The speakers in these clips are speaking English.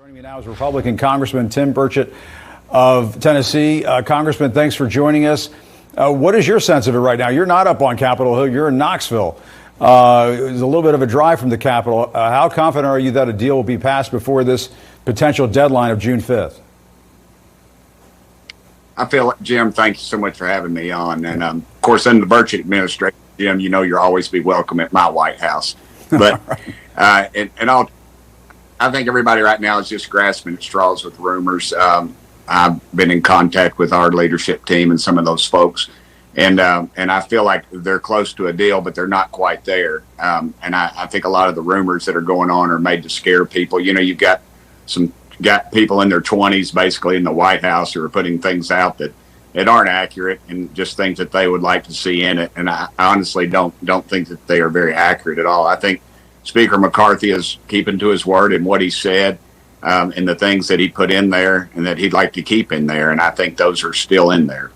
Joining me now is Republican Congressman Tim Burchett of Tennessee. Congressman, thanks for joining us. What is your sense of it right now? You're not up on Capitol Hill. You're in Knoxville. It's a little bit of a drive from the Capitol. How confident are you that a deal will be passed before this potential deadline of June 5th? I feel, Jim, thank you so much for having me on. And, of course, in the Burchett administration, Jim, you know you'll always be welcome at my White House. But I think everybody right now is just grasping at straws with rumors. I've been in contact with our leadership team and some of those folks. And I feel like they're close to a deal, but they're not quite there. And I think a lot of the rumors that are going on are made to scare people. You know, you've got people in their 20s basically in the White House who are putting things out that aren't accurate and just things that they would like to see in it. And I honestly don't think that they are very accurate at all. I think Speaker McCarthy is keeping to his word in what he said and the things that he put in there and that he'd like to keep in there. And I think those are still in there.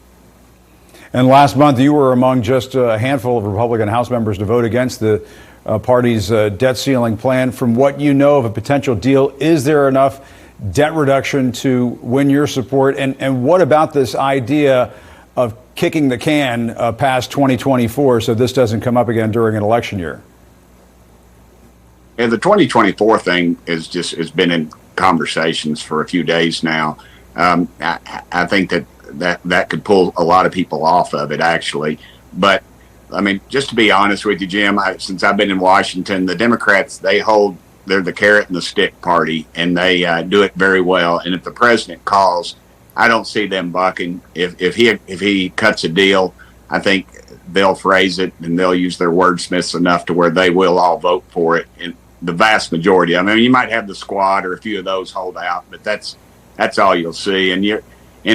And last month, you were among just a handful of Republican House members to vote against the party's debt ceiling plan. From what you know of a potential deal, is there enough debt reduction to win your support? And what about this idea of kicking the can past 2024 so this doesn't come up again during an election year? And the 2024 thing has been in conversations for a few days now. I think that could pull a lot of people off of it, actually. But, I mean, just to be honest with you, Jim, since I've been in Washington, the Democrats, they're the carrot and the stick party, and they do it very well. And if the president calls, I don't see them bucking. If he cuts a deal, I think they'll phrase it and they'll use their wordsmiths enough to where they will all vote for it. And the vast majority. I mean, you might have the squad or a few of those hold out, but that's all you'll see. And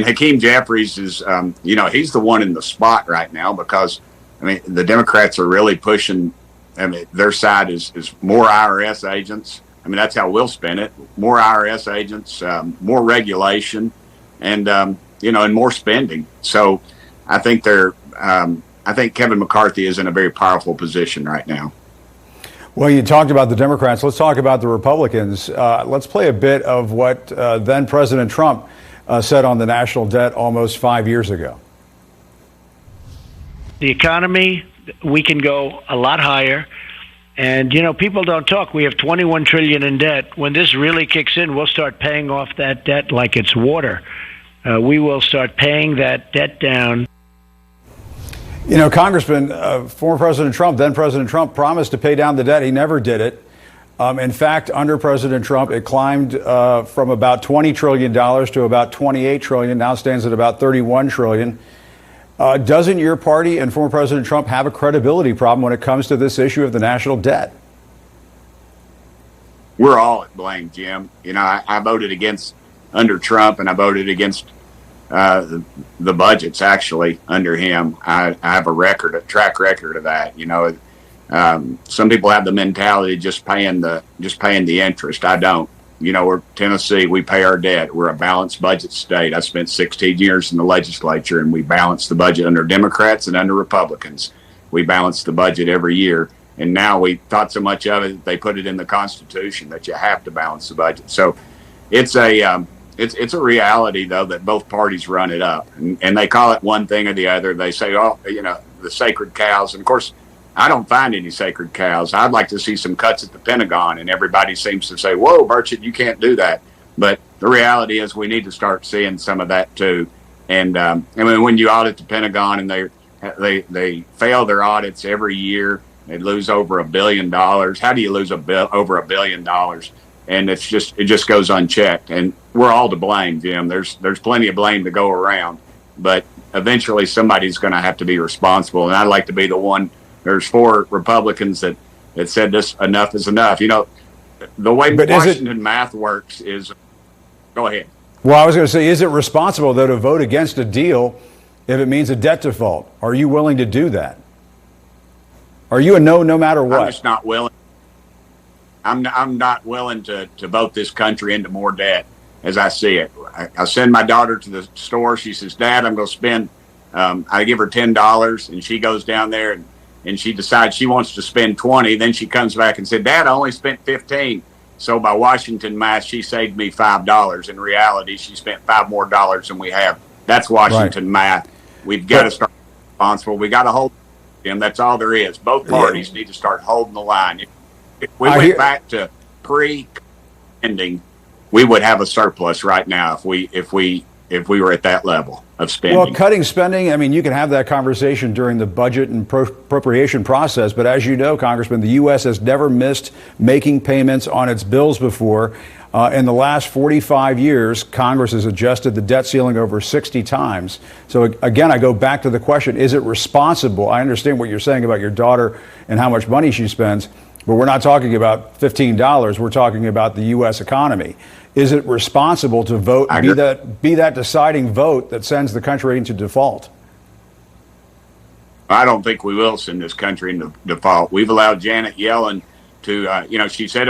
Hakeem Jeffries is, he's the one in the spot right now because, I mean, the Democrats are really pushing. I mean, their side is more IRS agents. I mean, that's how we'll spin it. More IRS agents, more regulation, and and more spending. So I think I think Kevin McCarthy is in a very powerful position right now. Well, you talked about the Democrats. Let's talk about the Republicans. Let's play a bit of what then President Trump said on the national debt almost 5 years ago. The economy, we can go a lot higher. And, people don't talk. We have $21 trillion in debt. When this really kicks in, we'll start paying off that debt like it's water. We will start paying that debt down. Congressman, former President Trump, then President Trump, promised to pay down the debt. He never did it. In fact, under President Trump, it climbed from about $20 trillion to about $28 trillion, now stands at about $31 trillion. Doesn't your party and former President Trump have a credibility problem when it comes to this issue of the national debt? We're all at blame, Jim. I voted against under Trump, and I voted against the budgets actually under him. I have a track record of that. Some people have the mentality just paying the interest. I don't. We're Tennessee. We pay our debt. We're a balanced budget state. I spent 16 years in the legislature, and we balance the budget under Democrats and under Republicans. We balance the budget every year. And now we thought so much of it that they put it in the Constitution that you have to balance the budget. So it's a reality, though, that both parties run it up. And they call it one thing or the other. They say, the sacred cows. And, of course, I don't find any sacred cows. I'd like to see some cuts at the Pentagon. And everybody seems to say, whoa, Burchett, you can't do that. But the reality is we need to start seeing some of that, too. And, when you audit the Pentagon and they fail their audits every year, they lose over $1 billion. How do you lose over $1 billion? And it just goes unchecked. And we're all to blame, Jim. There's plenty of blame to go around. But eventually somebody's going to have to be responsible. And I'd like to be the one. There's 4 Republicans that said this, enough is enough. The way Washington math works is, go ahead. Well, I was going to say, is it responsible, though, to vote against a deal if it means a debt default? Are you willing to do that? Are you a no matter what? I'm just not willing. I'm not willing to vote this country into more debt as I see it. I send my daughter to the store. She says, Dad, I'm going to spend, I give her $10, and she goes down there and she decides she wants to spend $20. Then she comes back and said, Dad, I only spent $15. So by Washington math, she saved me $5. In reality, she spent $5 more than we have. That's Washington math. We've got to start responsible. We got to hold them. That's all there is. Both parties need to start holding the line. If we went back to pre-ending, we would have a surplus right now if we were at that level of spending. Well, cutting spending, I mean, you can have that conversation during the budget and appropriation process, but as you know, Congressman, the U.S. has never missed making payments on its bills before. In the last 45 years, Congress has adjusted the debt ceiling over 60 times. So again, I go back to the question, is it responsible? I understand what you're saying about your daughter and how much money she spends, but we're not talking about $15. We're talking about the U.S. economy. Is it responsible to vote, be that deciding vote that sends the country into default? I don't think we will send this country into default. We've allowed Janet Yellen to, she said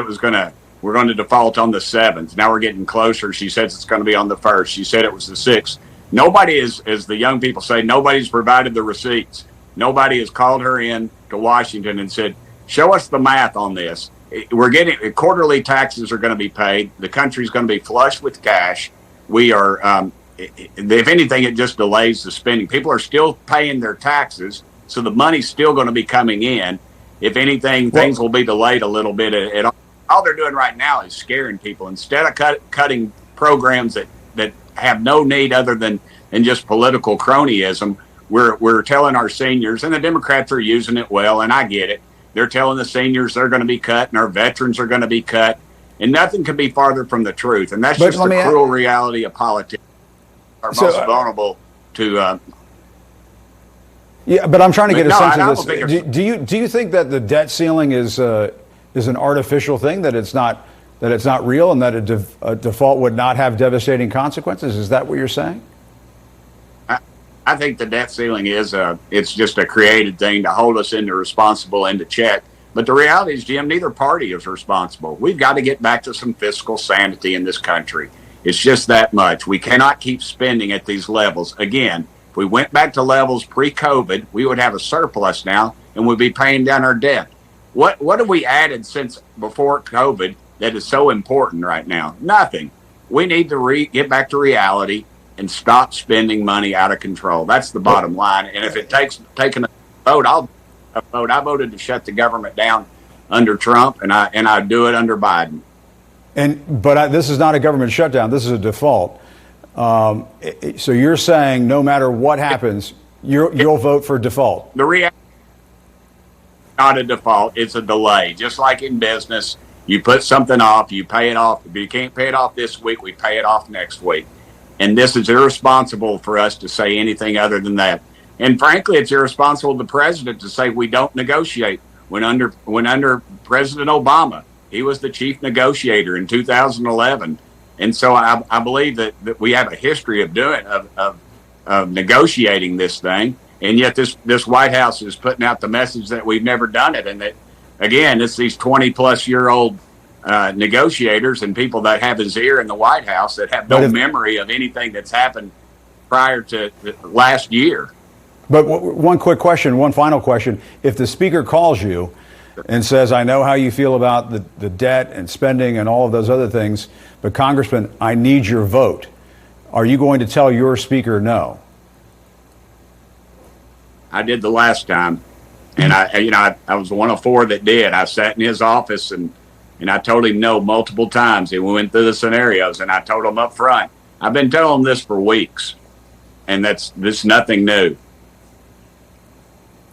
we're going to default on the 7th. Now we're getting closer. She says it's going to be on the 1st. She said it was the 6th. Nobody is, as the young people say, nobody's provided the receipts. Nobody has called her in to Washington and said, show us the math on this. We're getting quarterly taxes are going to be paid. The country's going to be flush with cash. We are, if anything, it just delays the spending. People are still paying their taxes, so the money's still going to be coming in. If anything, things will be delayed a little bit. All they're doing right now is scaring people. Instead of cutting programs that have no need other than just political cronyism, we're telling our seniors, and the Democrats are using it well, and I get it. They're telling the seniors they're going to be cut and our veterans are going to be cut. And nothing could be farther from the truth. And that's just the cruel reality of politics. Are most vulnerable to. Yeah, but I'm trying to get a sense of this. Do you think that the debt ceiling is an artificial thing, that it's not real, and that a default would not have devastating consequences? Is that what you're saying? I think the debt ceiling it's just a created thing to hold us responsible and to check. But the reality is, Jim, neither party is responsible. We've got to get back to some fiscal sanity in this country. It's just that much. We cannot keep spending at these levels. Again, if we went back to levels pre-COVID, we would have a surplus now and we'd be paying down our debt. What have we added since before COVID that is so important right now? Nothing. We need to get back to reality and stop spending money out of control. That's the bottom line. And if it takes taking a vote, I'll vote. I voted to shut the government down under Trump, and I do it under Biden. But this is not a government shutdown. This is a default. So you're saying no matter what happens, you'll vote for default. The reality, not a default. It's a delay. Just like in business, you put something off, you pay it off. If you can't pay it off this week, we pay it off next week. And this is irresponsible for us to say anything other than that. And frankly, it's irresponsible of the president to say we don't negotiate. When under President Obama, he was the chief negotiator in 2011. And so I believe that we have a history of negotiating this thing. And yet this White House is putting out the message that we've never done it. And that, again, it's these 20-plus-year-old negotiators and people that have his ear in the White House that have no memory of anything that's happened prior to last year. But one final question. If the speaker calls you and says, I know how you feel about the debt and spending and all of those other things, but Congressman, I need your vote, are you going to tell your speaker no? I did the last time. And I was one of four that did. I sat in his office and I told him no multiple times. And we went through the scenarios, and I told him up front, I've been telling him this for weeks, and this nothing new.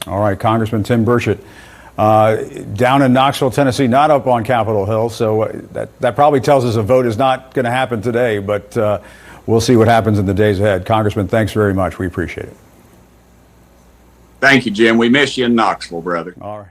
All right, Congressman Tim Burchett, down in Knoxville, Tennessee, not up on Capitol Hill. So that probably tells us a vote is not going to happen today, but we'll see what happens in the days ahead. Congressman, thanks very much. We appreciate it. Thank you, Jim. We miss you in Knoxville, brother. All right.